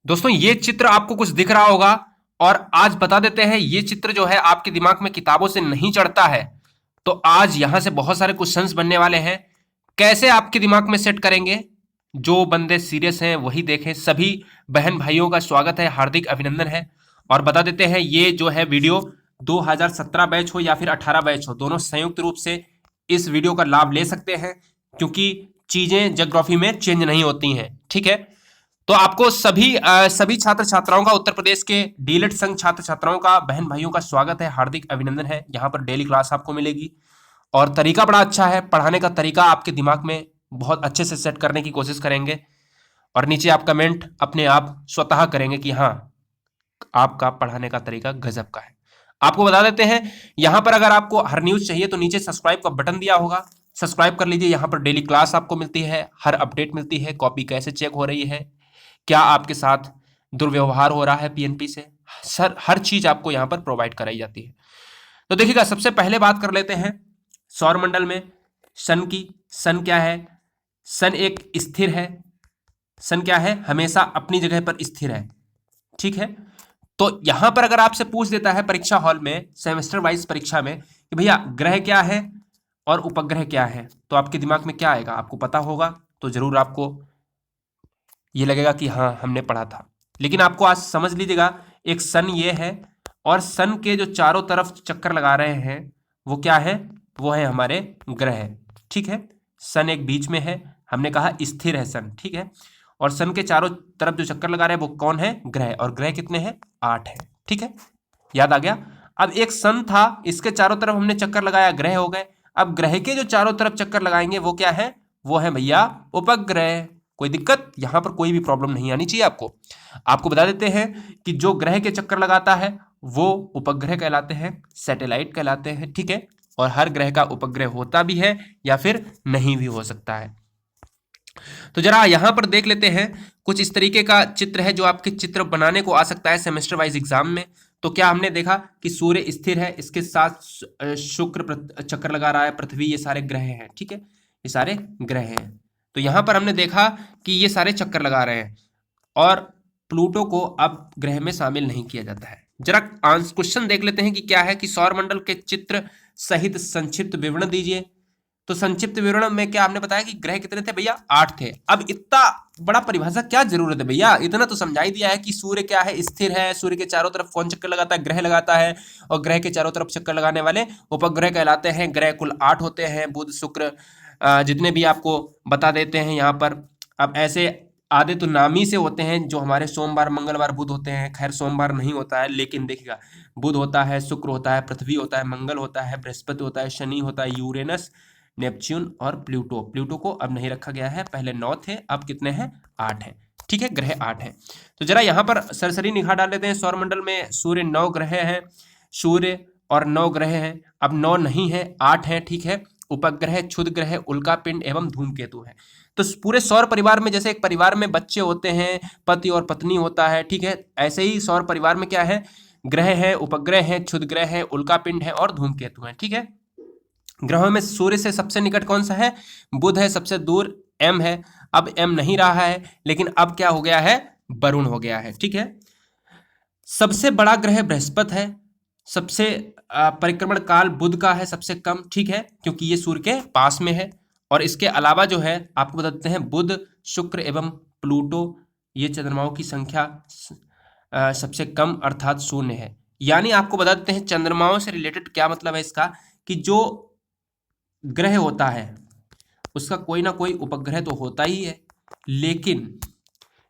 दोस्तों ये चित्र आपको कुछ दिख रहा होगा और आज बता देते हैं ये चित्र जो है आपके दिमाग में किताबों से नहीं चढ़ता है। तो आज यहां से बहुत सारे क्वेश्चंस बनने वाले हैं। कैसे आपके दिमाग में सेट करेंगे? जो बंदे सीरियस हैं वही देखें। सभी बहन भाइयों का स्वागत है, हार्दिक अभिनंदन है। और बता देते हैं ये जो है वीडियो 2017 बैच हो या फिर 18 बैच हो, दोनों संयुक्त रूप से इस वीडियो का लाभ ले सकते हैं, क्योंकि चीजें ज्योग्राफी में चेंज नहीं होती हैं। ठीक है, तो आपको सभी छात्र छात्राओं का, उत्तर प्रदेश के डीएलएड संघ छात्र छात्राओं का, बहन भाइयों का स्वागत है, हार्दिक अभिनंदन है। यहाँ पर डेली क्लास आपको मिलेगी और तरीका बड़ा अच्छा है पढ़ाने का। तरीका आपके दिमाग में बहुत अच्छे से सेट करने की कोशिश करेंगे और नीचे आप कमेंट अपने आप स्वतः करेंगे कि हाँ, आपका पढ़ाने का तरीका गजब का है। आपको बता देते हैं, यहां पर अगर आपको हर न्यूज चाहिए तो नीचे सब्सक्राइब का बटन दिया होगा, सब्सक्राइब कर लीजिए। यहां पर डेली क्लास आपको मिलती है, हर अपडेट मिलती है, कॉपी कैसे चेक हो रही है, क्या आपके साथ दुर्व्यवहार हो रहा है पीएनपी से, सर हर चीज आपको यहां पर प्रोवाइड कराई जाती है। तो देखिएगा, सबसे पहले बात कर लेते हैं सौर मंडल में सन की। सन क्या है? सन एक स्थिर है। सन क्या है? हमेशा अपनी जगह पर स्थिर है। ठीक है, तो यहां पर अगर आपसे पूछ देता है परीक्षा हॉल में, सेमेस्टर वाइज परीक्षा में, कि भैया ग्रह क्या है और उपग्रह क्या है, तो आपके दिमाग में क्या आएगा? आपको पता होगा तो जरूर आपको ये लगेगा कि हाँ, हमने पढ़ा था। लेकिन आपको आज समझ लीजिएगा, एक सन ये है और सन के जो चारों तरफ चक्कर लगा रहे हैं वो क्या है? वो है हमारे ग्रह। ठीक है, सन एक बीच में है, हमने कहा स्थिर है सन। ठीक है, और सन के चारों तरफ जो चक्कर लगा रहे हैं वो कौन है? ग्रह। और ग्रह कितने हैं? 8 है। ठीक है, याद आ गया। अब एक सन था, इसके चारों तरफ हमने चक्कर लगाया, ग्रह हो गए। अब ग्रह के जो चारों तरफ चक्कर लगाएंगे वो क्या है? वो है भैया उपग्रह। कोई दिक्कत? यहां पर कोई भी प्रॉब्लम नहीं आनी चाहिए आपको। आपको बता देते हैं कि जो ग्रह के चक्कर लगाता है वो उपग्रह कहलाते हैं, सैटेलाइट कहलाते हैं। ठीक है, और हर ग्रह का उपग्रह होता भी है या फिर नहीं भी हो सकता है। तो जरा यहां पर देख लेते हैं, कुछ इस तरीके का चित्र है जो आपके चित्र बनाने को आ सकता है सेमेस्टर वाइज एग्जाम में। तो क्या हमने देखा कि सूर्य स्थिर है, इसके साथ शुक्र चक्कर लगा रहा है, पृथ्वी, ये सारे ग्रह हैं। ठीक है, ये सारे ग्रह हैं। तो यहां पर हमने देखा कि ये सारे चक्कर लगा रहे हैं और प्लूटो को अब ग्रह में शामिल नहीं किया जाता है। जरा क्वेश्चन देख लेते हैं कि क्या है, कि सौर मंडल के चित्र सहित संक्षिप्त विवरण दीजिए। तो संक्षिप्त विवरण में क्या हमने बताया कि ग्रह कितने थे भैया? 8 थे। अब इतना बड़ा परिभाषा क्या जरूरत है भैया? इतना तो समझा ही दिया है कि सूर्य क्या है? स्थिर है। सूर्य के चारों तरफ कौन चक्कर लगाता है? ग्रह लगाता है। और ग्रह के चारों तरफ चक्कर लगाने वाले उपग्रह कहलाते हैं। ग्रह कुल 8 होते हैं, बुध शुक्र जितने भी आपको बता देते हैं यहाँ पर। अब ऐसे आधे तो नामी से होते हैं, जो हमारे सोमवार मंगलवार बुध होते हैं। खैर सोमवार नहीं होता है, लेकिन देखिएगा, बुध होता है, शुक्र होता है, पृथ्वी होता है, मंगल होता है, बृहस्पति होता है, शनि होता है, यूरेनस, नेपच्यून और प्लूटो। प्लूटो को अब नहीं रखा गया है, पहले 9 थे, अब कितने हैं? 8 हैं। ठीक है, ग्रह 8 हैं। तो जरा यहाँ पर सरसरी निगाह डाल लेते हैं। सौरमंडल में सूर्य 9 ग्रह हैं, सूर्य और 9 ग्रह हैं। अब 9 नहीं है, 8 हैं। ठीक है, उपग्रह, क्षुद्र ग्रह, उल्का पिंड एवं धूमकेतु है। तो पूरे सौर परिवार में, जैसे एक परिवार में बच्चे होते हैं, पति और पत्नी होता है, ठीक है, ऐसे ही सौर परिवार में क्या है? ग्रह है, उपग्रह है, क्षुद्र ग्रह है, उल्का पिंड है और धूमकेतु है। ठीक है, ग्रहों में सूर्य से सबसे निकट कौन सा है? बुध है। सबसे दूर एम है। अब एम नहीं रहा है, लेकिन अब क्या हो गया है? वरुण हो गया है। ठीक है, सबसे बड़ा ग्रह बृहस्पति है। सबसे परिक्रमण काल बुध का है सबसे कम। ठीक है, क्योंकि ये सूर्य के पास में है। और इसके अलावा जो है आपको बताते हैं, बुध, शुक्र एवं प्लूटो, ये चंद्रमाओं की संख्या सबसे कम अर्थात शून्य है। यानी आपको बता देते हैं चंद्रमाओं से रिलेटेड क्या मतलब है इसका, कि जो ग्रह होता है उसका कोई ना कोई उपग्रह तो होता ही है।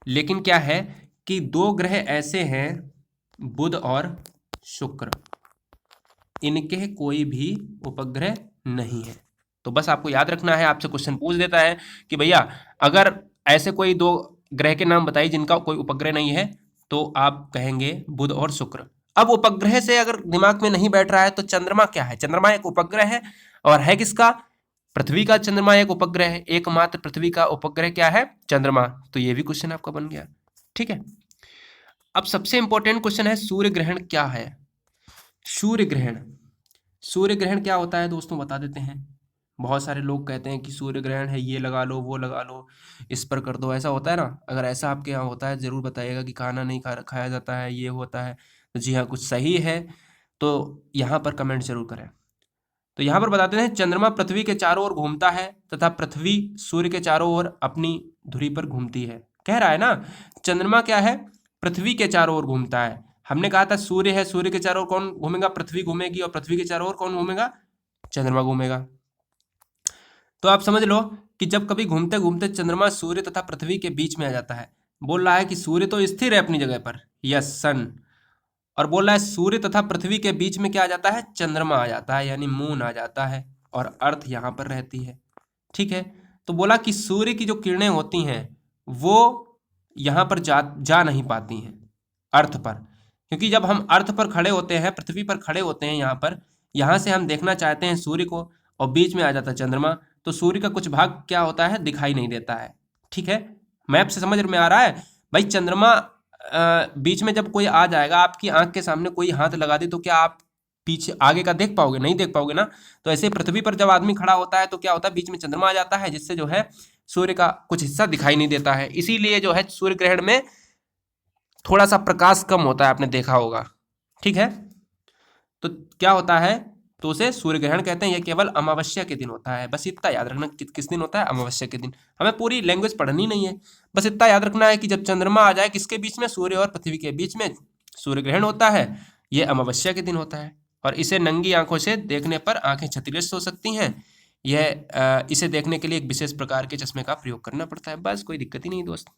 लेकिन क्या है कि दो ग्रह ऐसे हैं, बुध और शुक्र, इनके कोई भी उपग्रह नहीं है। तो बस आपको याद रखना है, आपसे क्वेश्चन पूछ देता है कि भैया अगर ऐसे कोई दो ग्रह के नाम बताइए जिनका कोई उपग्रह नहीं है, तो आप कहेंगे बुध और शुक्र। अब उपग्रह से अगर दिमाग में नहीं बैठ रहा है तो चंद्रमा क्या है? चंद्रमा एक उपग्रह है, और है किसका? पृथ्वी का। चंद्रमा एक उपग्रह है, एकमात्र पृथ्वी का उपग्रह क्या है? चंद्रमा। तो ये भी क्वेश्चन आपका बन गया। ठीक है, अब सबसे इंपॉर्टेंट क्वेश्चन है, सूर्य ग्रहण क्या है? सूर्य ग्रहण, सूर्य ग्रहण क्या होता है दोस्तों, बता देते हैं। बहुत सारे लोग कहते हैं कि सूर्य ग्रहण है, ये लगा लो, वो लगा लो, इस पर कर दो, ऐसा होता है ना। अगर ऐसा आपके यहाँ होता है ज़रूर बताइएगा कि खाना नहीं खाया जाता है, ये होता है। तो जी हाँ, कुछ सही है तो यहाँ पर कमेंट जरूर करें। तो यहाँ पर बताते हैं चंद्रमा पृथ्वी के चारों ओर घूमता है तथा पृथ्वी सूर्य के चारों ओर अपनी धुरी पर घूमती है। कह रहा है ना, चंद्रमा क्या है, पृथ्वी के चारों ओर घूमता है। हमने कहा था सूर्य है, सूर्य के चारों ओर कौन घूमेगा, पृथ्वी घूमेगी, और पृथ्वी के चारों ओर कौन घूमेगा, चंद्रमा घूमेगा। तो आप समझ लो कि जब कभी घूमते घूमते चंद्रमा सूर्य तथा पृथ्वी के बीच में आ जाता है, बोल रहा है कि सूर्य तो स्थिर है अपनी जगह पर, यस सन, और बोल रहा है सूर्य तथा पृथ्वी के बीच में क्या आ जाता है, चंद्रमा आ जाता है, यानी मून आ जाता है, और अर्थ यहाँ पर रहती है। ठीक है, तो बोला कि सूर्य की जो किरणें होती हैं वो यहाँ पर जा नहीं पाती हैं अर्थ पर, क्योंकि जब हम अर्थ पर खड़े होते हैं, पृथ्वी पर खड़े होते हैं यहाँ पर, यहाँ से हम देखना चाहते हैं सूर्य को, और बीच में आ जाता है चंद्रमा, तो सूर्य का कुछ भाग क्या होता है, दिखाई नहीं देता है। ठीक है, मैप से समझ में आ रहा है भाई। चंद्रमा बीच में जब कोई आ जाएगा, आपकी आंख के सामने कोई हाथ लगा दे, तो क्या आप पीछे आगे का देख पाओगे, नहीं देख पाओगे ना। तो ऐसे पृथ्वी पर जब आदमी खड़ा होता है तो क्या होता है, बीच में चंद्रमा आ जाता है, जिससे जो है सूर्य का कुछ हिस्सा दिखाई नहीं देता है। इसीलिए जो है सूर्य ग्रहण में थोड़ा सा प्रकाश कम होता है, आपने देखा होगा। ठीक है, तो क्या होता है, तो उसे सूर्य ग्रहण कहते हैं। यह केवल अमावस्या के दिन होता है, बस इतना याद रखना। किस दिन होता है, अमावस्या के दिन। हमें पूरी लैंग्वेज पढ़नी नहीं है, बस इतना याद रखना है कि जब चंद्रमा आ जाए किसके बीच में, सूर्य और पृथ्वी के बीच में सूर्य ग्रहण होता है, यह अमावस्या के दिन होता है। और इसे नंगी आंखों से देखने पर आंखें क्षतिग्रस्त हो सकती हैं। इसे देखने के लिए एक विशेष प्रकार के चश्मे का प्रयोग करना पड़ता है, बस कोई दिक्कत ही नहीं दोस्त।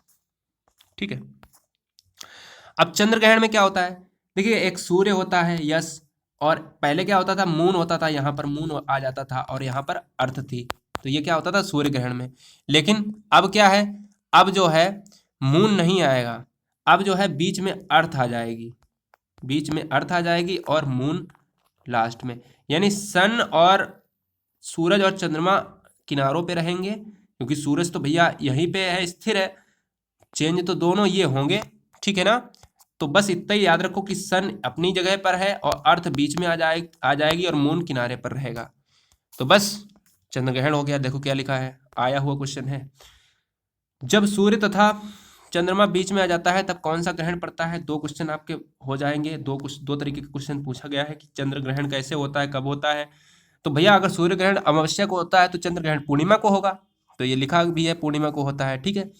ठीक है, अब चंद्र ग्रहण में क्या होता है, देखिए एक सूर्य होता है, यस, और पहले क्या होता था, मून होता था, यहाँ पर मून आ जाता था, और यहाँ पर अर्थ थी, तो ये क्या होता था सूर्य ग्रहण में। लेकिन अब क्या है, अब जो है मून नहीं आएगा, अब जो है बीच में अर्थ आ जाएगी, बीच में अर्थ आ जाएगी और मून लास्ट में, यानी सन और सूरज और चंद्रमा किनारों पे रहेंगे, क्योंकि सूरज तो भैया यहीं पे है, स्थिर है, चेंज तो दोनों ये होंगे। ठीक है ना, तो बस इतना ही याद रखो कि सन अपनी जगह पर है और अर्थ बीच में आ जाएगी और मून किनारे पर रहेगा। तो बस चंद्र ग्रहण हो गया। देखो क्या लिखा है, आया हुआ क्वेश्चन है, जब सूर्य तथा चंद्रमा बीच में आ जाता है तब कौन सा ग्रहण पड़ता है। दो क्वेश्चन आपके हो जाएंगे, दो तरीके के क्वेश्चन पूछा गया है कि चंद्र ग्रहण कैसे होता है, कब होता है। तो भैया अगर सूर्य ग्रहण अमावस्या को होता है तो चंद्र ग्रहण पूर्णिमा को होगा, तो ये लिखा भी है पूर्णिमा को होता है। ठीक है,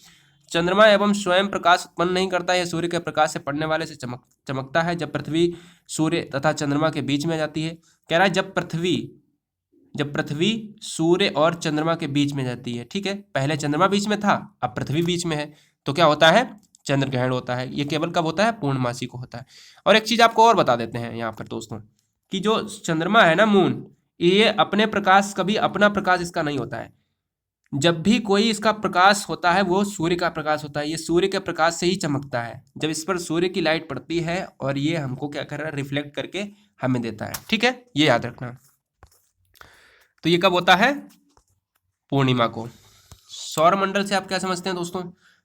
चंद्रमा एवं स्वयं प्रकाश उत्पन्न नहीं करता, यह सूर्य के प्रकाश से पड़ने वाले से चमकता है। जब पृथ्वी सूर्य तथा चंद्रमा के बीच में आ जाती है, कह रहा है जब पृथ्वी सूर्य और चंद्रमा के बीच में जाती है। ठीक है, पहले चंद्रमा बीच में था, अब पृथ्वी बीच में है, तो क्या होता है, चंद्र ग्रहण होता है। ये केवल कब होता है, पूर्णमासी को होता है। और एक चीज आपको और बता देते हैं यहाँ पर दोस्तों, कि जो चंद्रमा है ना, मून, ये अपने प्रकाश, कभी अपना प्रकाश इसका नहीं होता है। जब भी कोई इसका प्रकाश होता है वो सूर्य का प्रकाश होता है, ये सूर्य के प्रकाश से ही चमकता है। जब इस पर सूर्य की लाइट पड़ती है और ये हमको क्या कर रहा है, रिफ्लेक्ट करके हमें देता है। ठीक है, ये याद रखना। तो ये कब होता है, पूर्णिमा को। सौर मंडल से आप क्या समझते हैं दोस्तों,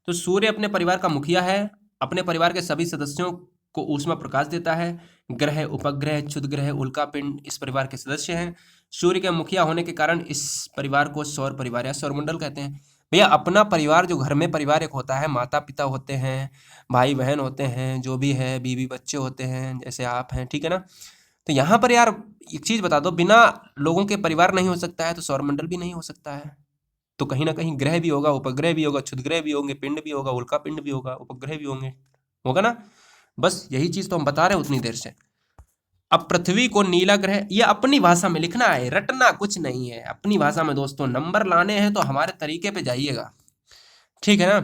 तो सूर्य अपने परिवार का मुखिया है, अपने परिवार के सभी सदस्यों को ऊष्मा प्रकाश देता है। ग्रह, उपग्रह, क्षुद्रग्रह, उल्कापिंड इस परिवार के सदस्य हैं। सूर्य के मुखिया होने के कारण इस परिवार को सौर परिवार या सौरमंडल कहते हैं। भैया अपना परिवार, जो घर में परिवार एक होता है, माता पिता होते हैं, भाई बहन होते हैं, जो भी है, बीवी बच्चे होते हैं, जैसे आप हैं। ठीक है ना, तो यहाँ पर यार एक चीज बता दो, बिना लोगों के परिवार नहीं हो सकता है तो सौरमंडल भी नहीं हो सकता है। तो कहीं ना कहीं ग्रह भी होगा, उपग्रह भी होगा, क्षुद्रग्रह भी होंगे, पिंड भी होगा, उल्का पिंड भी होगा, उपग्रह भी होंगे, होगा ना। बस यही चीज तो हम बता रहे हैं उतनी देर से। अब पृथ्वी को नीला ग्रह, ये अपनी भाषा में लिखना है, रटना कुछ नहीं है, अपनी भाषा में दोस्तों। नंबर लाने हैं तो हमारे तरीके पे जाइएगा, ठीक है ना।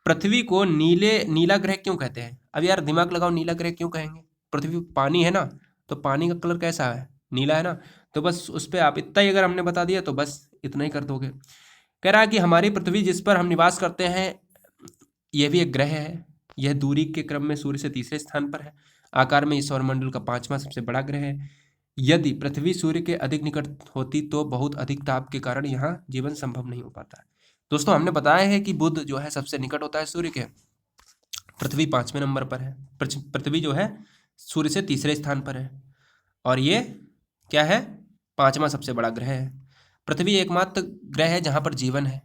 पृथ्वी को नीला ग्रह क्यों कहते हैं, अब यार दिमाग लगाओ, नीला ग्रह क्यों कहेंगे, पृथ्वी पानी है ना, तो पानी का कलर कैसा है, नीला है ना। तो बस उस पर आप इतना ही अगर हमने बता दिया तो बस इतना ही कर दोगे। कह रहा है कि हमारी पृथ्वी जिस पर हम निवास करते हैं, यह भी एक ग्रह है। यह दूरी के क्रम में सूर्य से तीसरे स्थान पर है। आकार में इस सौरमंडल का 5वां सबसे बड़ा ग्रह है। यदि पृथ्वी सूर्य के अधिक निकट होती तो बहुत अधिक ताप के कारण यहाँ जीवन संभव नहीं हो पाता। दोस्तों हमने बताया है कि बुध जो है सबसे निकट होता है सूर्य के, पृथ्वी 5वें नंबर पर है। पृथ्वी जो है सूर्य से तीसरे स्थान पर है, और ये क्या है, 5वां सबसे बड़ा ग्रह है। पृथ्वी एकमात्र ग्रह है जहाँ पर जीवन है।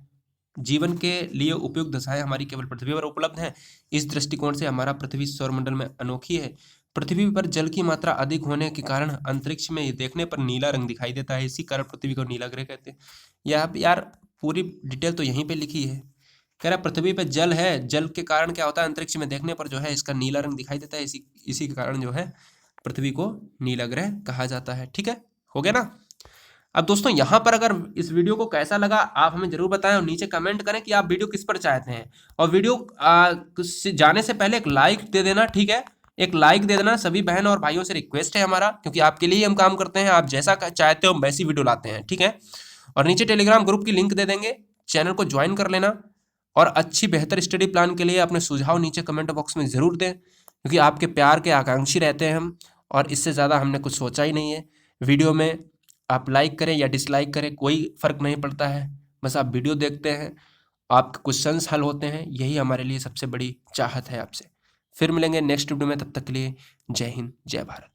जीवन के लिए उपयुक्त दशाएं हमारी केवल पृथ्वी पर उपलब्ध हैं। इस दृष्टिकोण से हमारा पृथ्वी सौरमंडल में अनोखी है। पृथ्वी पर जल की मात्रा अधिक होने के कारण अंतरिक्ष में ये देखने पर नीला रंग दिखाई देता है, इसी कारण पृथ्वी को नीला ग्रह कहते हैं। यार पूरी डिटेल तो यहीं पे लिखी है। कह रहा पृथ्वी पर जल है, जल के कारण क्या होता है, अंतरिक्ष में देखने पर जो है इसका नीला रंग दिखाई देता है, इसी के कारण जो है पृथ्वी को नीला ग्रह कहा जाता है। ठीक है, हो गया ना। अब दोस्तों यहाँ पर अगर इस वीडियो को कैसा लगा आप हमें जरूर बताएं और नीचे कमेंट करें कि आप वीडियो किस पर चाहते हैं। और वीडियो जाने से पहले एक लाइक दे देना, ठीक है, एक लाइक दे देना। सभी बहन और भाइयों से रिक्वेस्ट है हमारा, क्योंकि आपके लिए ही हम काम करते हैं। आप जैसा चाहते हो हम वैसी वीडियो लाते हैं, ठीक है। और नीचे टेलीग्राम ग्रुप की लिंक दे देंगे, चैनल को ज्वाइन कर लेना। और अच्छी बेहतर स्टडी प्लान के लिए अपने सुझाव नीचे कमेंट बॉक्स में ज़रूर दें, क्योंकि आपके प्यार के आकांक्षी रहते हैं हम, और इससे ज़्यादा हमने कुछ सोचा ही नहीं है। वीडियो में आप लाइक करें या डिसलाइक करें कोई फ़र्क नहीं पड़ता है, बस आप वीडियो देखते हैं, आपके क्वेश्चंस हल होते हैं, यही हमारे लिए सबसे बड़ी चाहत है आपसे। फिर मिलेंगे नेक्स्ट वीडियो में, तब तक के लिए जय हिंद जय भारत।